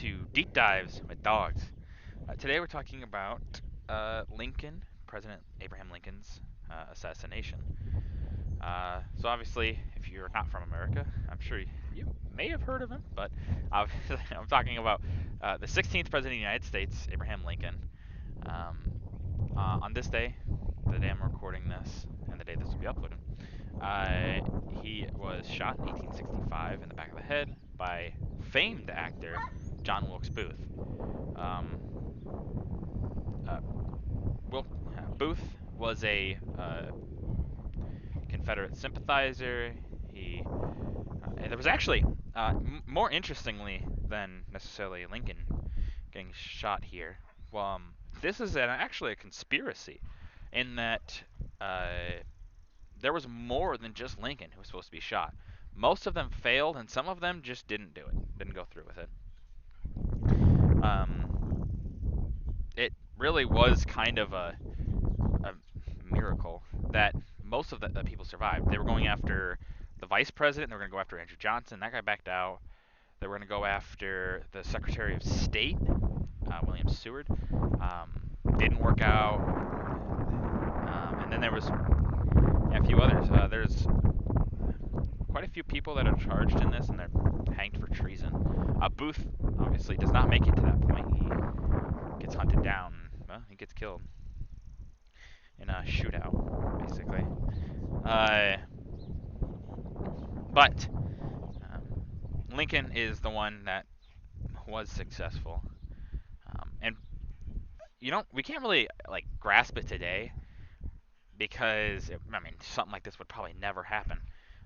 to Deep Dives with Dogs. Today we're talking about Lincoln, President Abraham Lincoln's assassination. So obviously, if you're not from America, I'm sure you may have heard of him, but obviously I'm talking about the 16th President of the United States, Abraham Lincoln. On this day, the day I'm recording this, and the day this will be uploaded, he was shot in 1865 in the back of the head by famed actor John Wilkes Booth. Um, uh, Wilk, Booth was a Confederate sympathizer. There was actually, more interestingly than necessarily Lincoln getting shot here. This is actually a conspiracy, in that there was more than just Lincoln who was supposed to be shot. Most of them failed, and some of them just didn't do it, didn't go through with it. It really was kind of a miracle that most of the people survived. They were going after the vice president. They were going to go after Andrew Johnson. That guy backed out. They were going to go after the Secretary of State, William Seward. Didn't work out. And then there was a few others. There's quite a few people that are charged in this, and they're hanged for treason. Booth obviously does not make it to that point. He gets hunted down. Well, he gets killed in a shootout, basically. Uh, but Lincoln is the one that was successful, and we can't really like grasp it today because I mean something like this would probably never happen.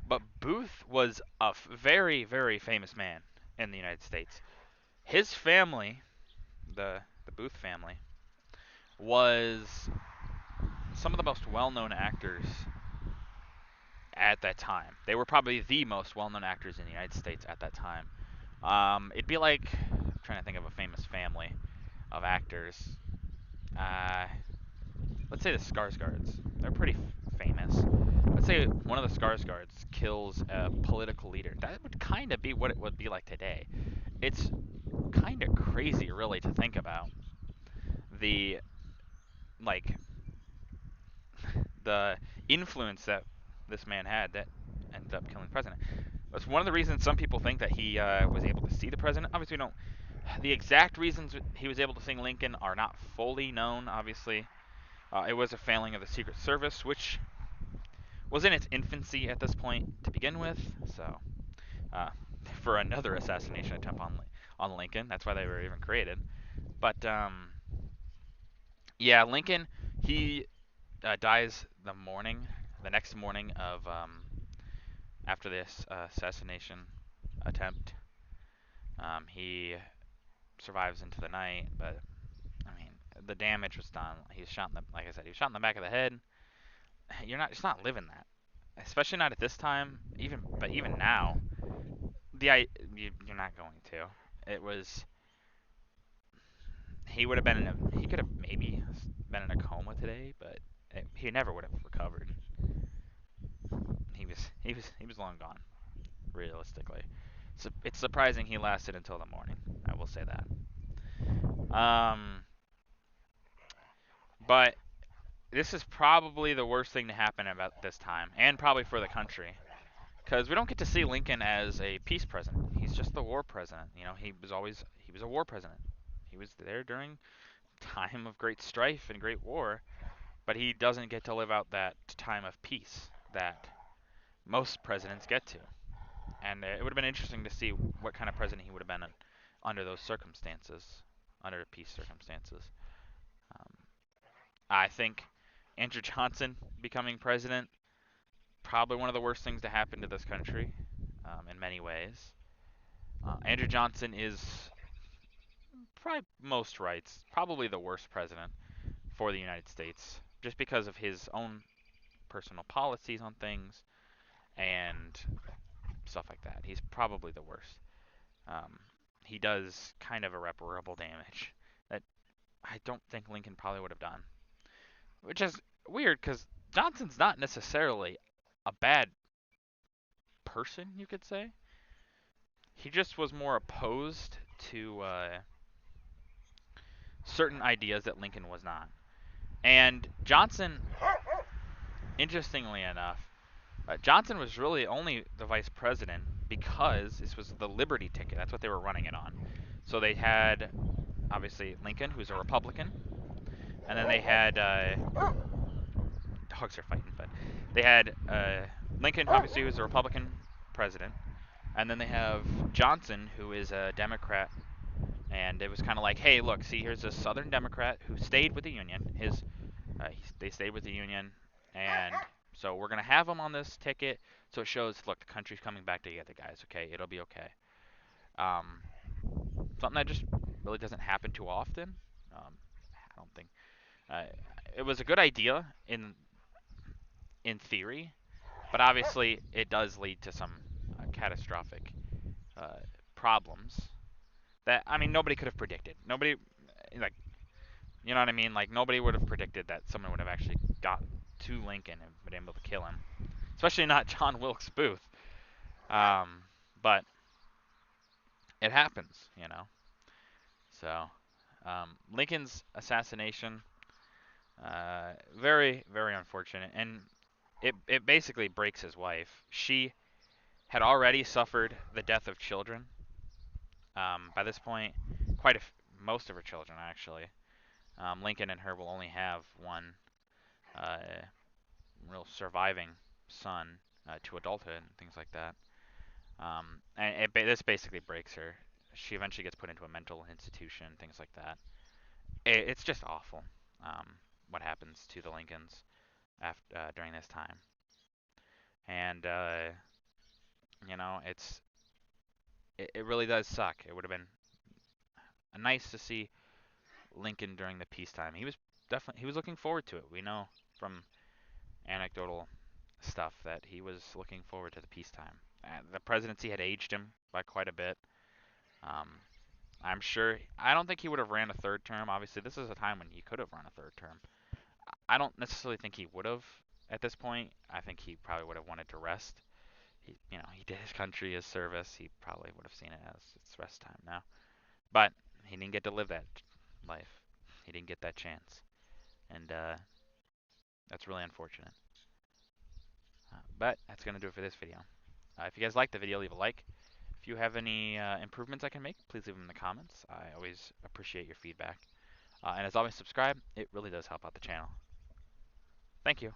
But Booth was a very very famous man in the United States. His family, the Booth family, was some of the most well-known actors at that time. They were probably the most well-known actors in the United States at that time. It'd be like, I'm trying to think of a famous family of actors. Uh, let's say the Skarsgårds. They're pretty famous. Let's say one of the Skarsgårds kills a political leader. That would kind of be what it would be like today. It's kind of crazy, really, to think about the like the influence that this man had that ended up killing the president. That's one of the reasons some people think that he was able to see the president. Obviously, we don't. The exact reasons he was able to see Lincoln are not fully known. Obviously, it was a failing of the Secret Service, which was in its infancy at this point to begin with. So, uh, for another assassination attempt on Lincoln, that's why they were even created. But yeah, Lincoln, he dies the next morning of after this assassination attempt. He survives into the night, but I mean, the damage was done. He's shot in the, like I said, he was shot in the back of the head. Just not living that, especially not at this time. Even now, you're not going to. It was, he could have maybe been in a coma today, but he never would have recovered. He was long gone, realistically. So it's surprising he lasted until the morning. I will say that. Um, but this is probably the worst thing to happen about this time, and probably for the country, because we don't get to see Lincoln as a peace president. He's just the war president. He was a war president. He was there during time of great strife and great war, but he doesn't get to live out that time of peace that most presidents get to. And it would have been interesting to see what kind of president he would have been under those circumstances, under peace circumstances. Um, I think Andrew Johnson becoming president, probably one of the worst things to happen to this country, in many ways. Andrew Johnson is probably most rights, probably the worst president for the United States, just because of his own personal policies on things and stuff like that. He's probably the worst. Um, he does kind of irreparable damage that I don't think Lincoln probably would have done, which is weird because Johnson's not necessarily a bad person, you could say. He just was more opposed to certain ideas that Lincoln was not. And Johnson, interestingly enough, Johnson was really only the vice president because this was the Liberty ticket. That's what they were running it on. So they had obviously Lincoln, who's a Republican, and then they had dogs are fighting, but they had Lincoln, obviously, who's a Republican president, and then they have Johnson, who is a Democrat. And it was kind of like, hey, look, see, here's a Southern Democrat who stayed with the Union. They stayed with the Union, and so we're gonna have him on this ticket, so it shows, look, the country's coming back together, guys. Okay, it'll be okay. Um, Something that just really doesn't happen too often. I don't think uh, it was a good idea in theory, but obviously it does lead to some catastrophic uh, problems that I mean nobody could have predicted. Nobody like you know what I mean? Like nobody would have predicted that someone would have actually gotten to Lincoln and been able to kill him, especially not John Wilkes Booth. Um, but it happens, you know. So Lincoln's assassination, very very unfortunate, and it basically breaks his wife. She had already suffered the death of children. By this point, most of her children actually. Lincoln and her will only have one uh, real surviving son to adulthood and things like that. This basically breaks her. She eventually gets put into a mental institution, things like that. It's just awful what happens to the Lincolns after during this time, and it really does suck. It would have been nice to see Lincoln during the peacetime. He was looking forward to it. We know from anecdotal stuff that he was looking forward to the peacetime. The presidency had aged him by quite a bit. Um, I'm sure. I don't think he would have ran a third term. Obviously, this is a time when he could have run a third term. I don't necessarily think he would have at this point. I think he probably would have wanted to rest. He did his country his service. He probably would have seen it as it's rest time now. But he didn't get to live that life. He didn't get that chance, and that's really unfortunate. But that's gonna do it for this video. If you guys liked the video, leave a like. If you have any improvements I can make, please leave them in the comments. I always appreciate your feedback. And as always, subscribe. It really does help out the channel. Thank you.